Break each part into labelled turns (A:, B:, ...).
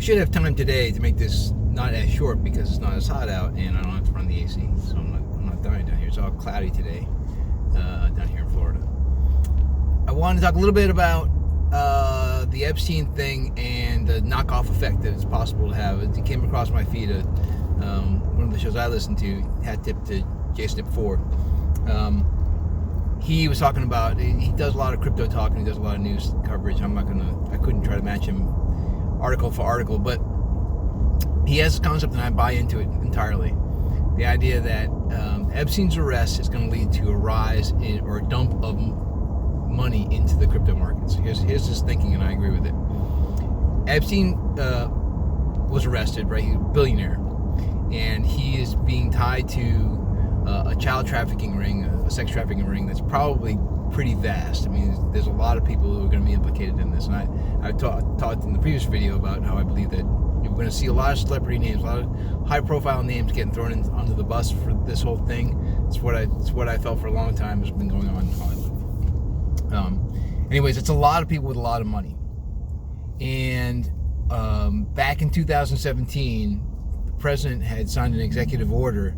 A: should have time today to make this not as short because it's not as hot out and I don't have to run the AC, so I'm not dying down here. It's all cloudy today down here in Florida. I wanted to talk a little bit about the Epstein thing and the knockoff effect that it's possible to have. It came across my feed. One of the shows I listened to had tipped to JSNIP 4. He was talking about, he does a lot of crypto talk and he does a lot of news coverage. I couldn't try to match him article for article, but he has this concept and I buy into it entirely. The idea that Epstein's arrest is going to lead to a rise or a dump of money into the crypto markets. Here's his thinking, and I agree with it. Epstein was arrested, right? He's a billionaire, and he is being tied to a child trafficking ring, a sex trafficking ring that's probably pretty vast. I mean, there's a lot of people who are going to be implicated in this, and I talked in the previous video about how I believe that we're going to see a lot of celebrity names, a lot of high-profile names getting thrown under the bus for this whole thing. It's what I felt for a long time has been going on in Hollywood. Anyways, it's a lot of people with a lot of money. And back in 2017, the president had signed an executive order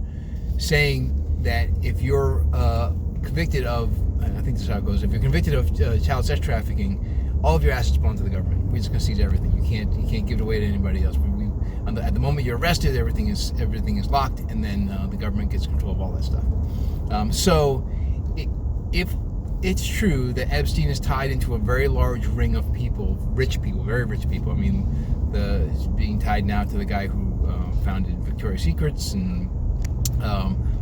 A: saying that if you're convicted of, I think this is how it goes, if you're convicted of child sex trafficking, all of your assets belong to the government. We're just going to seize everything. You can't give it away to anybody else. At the moment you're arrested, everything is locked, and then the government gets control of all that stuff. If it's true that Epstein is tied into a very large ring of people, rich people, very rich people. I mean, he's being tied now to the guy who founded Victoria's Secrets, and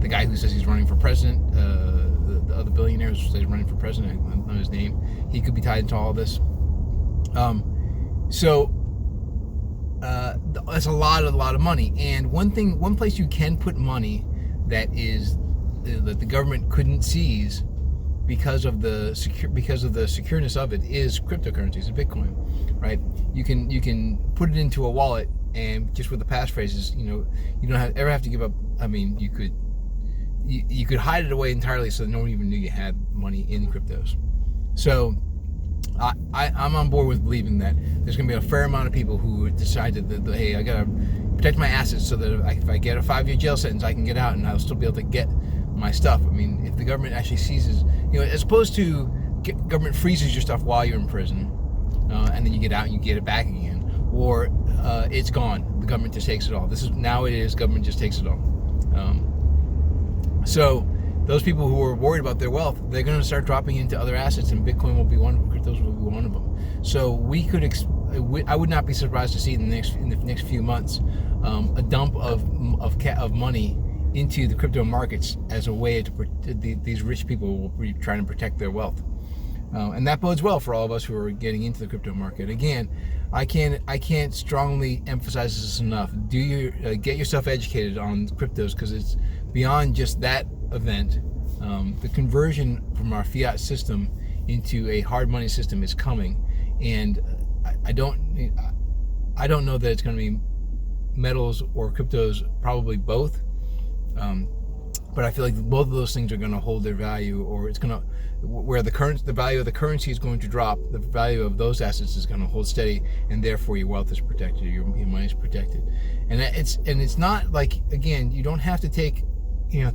A: the guy who says he's running for president, the other billionaire who says he's running for president, I don't know his name. He could be tied into all this. That's a lot of money. And one place you can put money that the government couldn't seize because of the secureness of it is cryptocurrencies and Bitcoin, right? You can put it into a wallet, and just with the passphrases, you don't ever have to give up. I mean, you could hide it away entirely so that no one even knew you had money in cryptos. So I'm on board with believing that there's going to be a fair amount of people who decide that hey, I got to protect my assets so that if I get a 5-year jail sentence, I can get out and I'll still be able to get my stuff. I mean, if the government actually seizes, as opposed to government freezes your stuff while you're in prison, and then you get out and you get it back again, or it's gone, the government just takes it all. Government just takes it all. So those people who are worried about their wealth, they're going to start dropping into other assets, and Bitcoin will be one of them. Cryptos will be one of them. So I would not be surprised to see in the next few months a dump of money into the crypto markets as a way to these rich people will be trying to protect their wealth, and that bodes well for all of us who are getting into the crypto market. Again, I can't strongly emphasize this enough. Get yourself educated on cryptos, because it's beyond just that event. The conversion from our fiat system into a hard money system is coming, and I don't know that it's going to be metals or cryptos, probably both. But I feel like both of those things are going to hold their value, or it's going to, where the value of the currency is going to drop, the value of those assets is going to hold steady, and therefore your wealth is protected, your money is protected. And it's not like, again, you don't have to take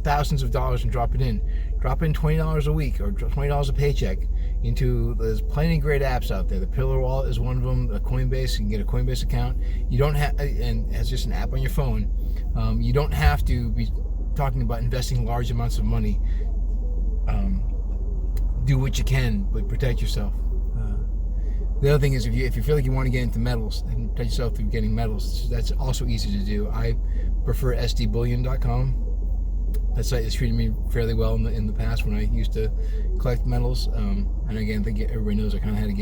A: thousands of dollars and drop in $20 a week or $20 a paycheck into, there's plenty of great apps out there. The Pillar Wallet is one of them. A Coinbase, you can get a Coinbase account. You don't have, and it's just an app on your phone. You don't have to be talking about investing large amounts of money. Do what you can, but protect yourself. The other thing is, if you feel like you want to get into metals, and protect yourself through getting metals, that's also easy to do. I prefer sdbullion.com. That site has treated me fairly well in the past when I used to collect metals. And again, I think everybody knows I kind of had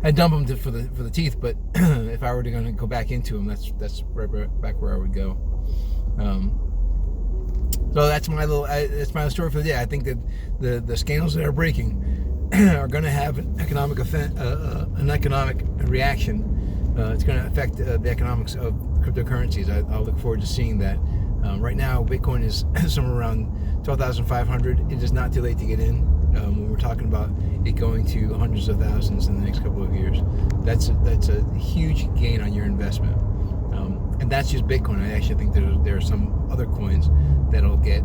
A: to dump them for the teeth. But if I were going to go back into them, that's right back where I would go. So that's my story for the day. I think that the scandals that are breaking are going to have an economic reaction. It's going to affect the economics of cryptocurrencies. I'll look forward to seeing that. Right now, Bitcoin is somewhere around 12,500. It is not too late to get in. When we're talking about it going to hundreds of thousands in the next couple of years, that's a huge gain on your investment. and that's just Bitcoin. I actually think there are some other coins that'll do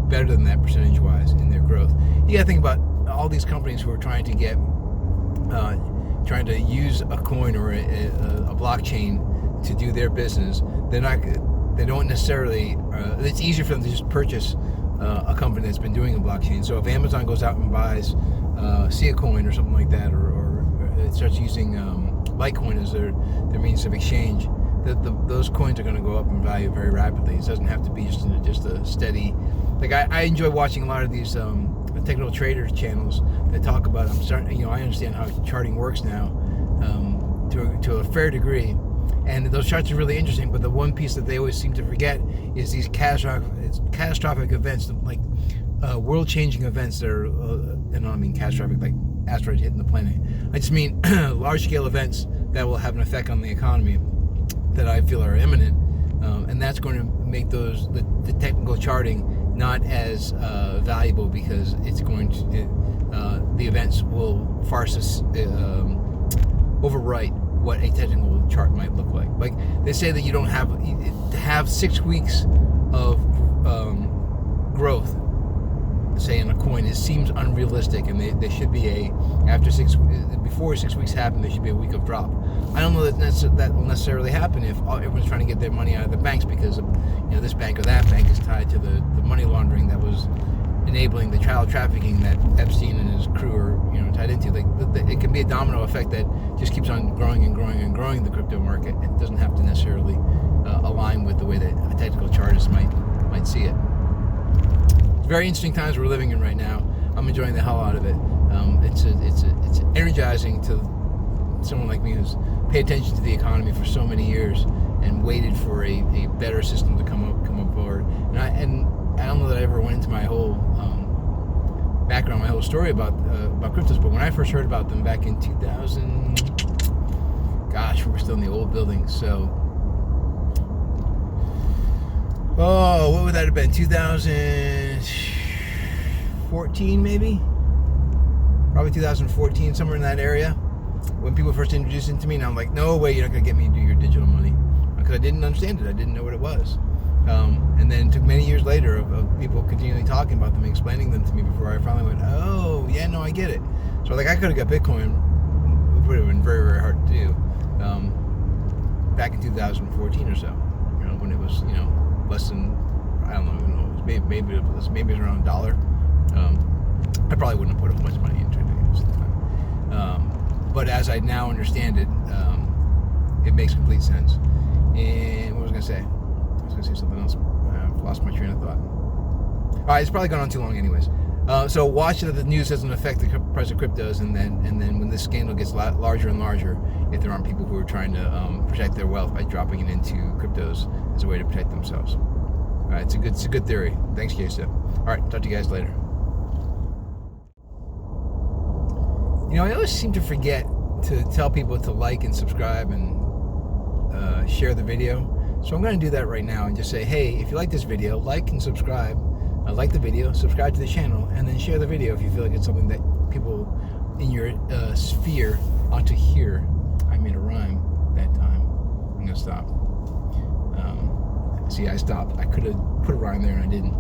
A: better than that percentage-wise in their growth. You got to think about all these companies who are trying to use a coin or a blockchain to do their business. They don't necessarily. It's easier for them to just purchase a company that's been doing a blockchain. So if Amazon goes out and buys Coin or something like that, or it starts using Litecoin as their means of exchange, those coins are going to go up in value very rapidly. It doesn't have to be just a steady. Like I enjoy watching a lot of these technical trader channels that talk about. I understand how charting works now to a fair degree, and those charts are really interesting. But the one piece that they always seem to forget is these catastrophic events, like world-changing events that are, and I don't mean catastrophic like asteroids hitting the planet. I just mean large-scale events that will have an effect on the economy that I feel are imminent, and that's going to make the technical charting not as valuable, because it's going to the events will overwrite what a technical chart might look like. Like they say that you don't have to have 6 weeks of growth, say in a coin. It seems unrealistic, and there should be before 6 weeks happen, there should be a week of drop. I don't know that will necessarily happen if everyone's trying to get their money out of the banks, because this bank or that bank is tied to the money laundering that was enabling the child trafficking that Epstein and his crew are tied into. Like it can be a domino effect that just keeps on growing and growing and growing the crypto market. It doesn't have to necessarily align with the way that a technical chartist might see it. It's very interesting times we're living in right now. I'm enjoying the hell out of it. It's energizing to someone like me who's paid attention to the economy for so many years and waited for a better system to come aboard. And I don't know that I ever went into my whole background, my whole story about cryptos. But when I first heard about them back in 2000, gosh, we were still in the old building. So, what would that have been? 2014, maybe? Probably 2014, somewhere in that area. When people first introduced it to me, and I'm like, no way, you're not going to get me to do your digital money, because I didn't understand it. I didn't know what it was. And then it took many years later of people continually talking about them, explaining them to me, before I finally went, oh, yeah, no, I get it. So like I could have got Bitcoin. It would have been very, very hard to do back in 2014 or so, when it was, less than, I don't know, maybe it was around $1. I probably wouldn't have put up much money into it at the time. But as I now understand it, it makes complete sense. And what was I going to say? I was going to say something else. I've lost my train of thought. All right, it's probably gone on too long anyways. So watch that the news doesn't affect the price of cryptos, and then when this scandal gets larger and larger, if there aren't people who are trying to protect their wealth by dropping it into cryptos as a way to protect themselves. All right, it's a good theory. Thanks, Jason. All right, talk to you guys later. I always seem to forget to tell people to like and subscribe and share the video. So I'm going to do that right now and just say, hey, if you like this video, like and subscribe. Like the video, subscribe to the channel, and then share the video if you feel like it's something that people in your sphere ought to hear. I made a rhyme that time. I'm going to stop. See, I stopped. I could have put a rhyme there and I didn't.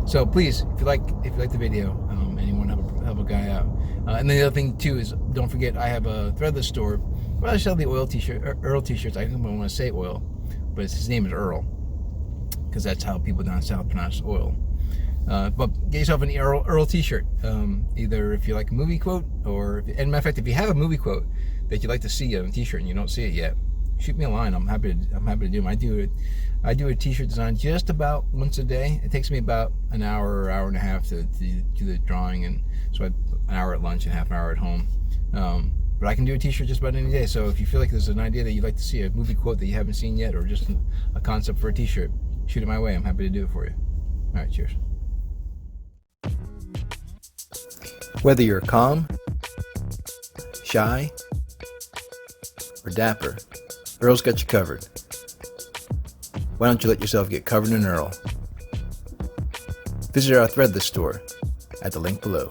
A: So please, if you like the video, and you want to help a guy out. And then the other thing too is, don't forget, I have a Threadless store where I sell the Earl t-shirts. I don't want to say oil, but his name is Earl, because that's how people down south pronounce oil. But get yourself an Earl t-shirt. Either if you like a movie quote, or, and matter of fact, if you have a movie quote that you'd like to see on a t-shirt and you don't see it yet, shoot me a line. I'm happy to do them. I do a t-shirt design just about once a day. It takes me about an hour or hour and a half to do the drawing, and so an hour at lunch and half an hour at home. But I can do a t-shirt just about any day. So if you feel like there's an idea that you'd like to see, a movie quote that you haven't seen yet, or just a concept for a t-shirt, shoot it my way. I'm happy to do it for you. All right, cheers. Whether you're calm, shy, or dapper, Earl's got you covered. Why don't you let yourself get covered in Earl? Visit our Threadless store at the link below.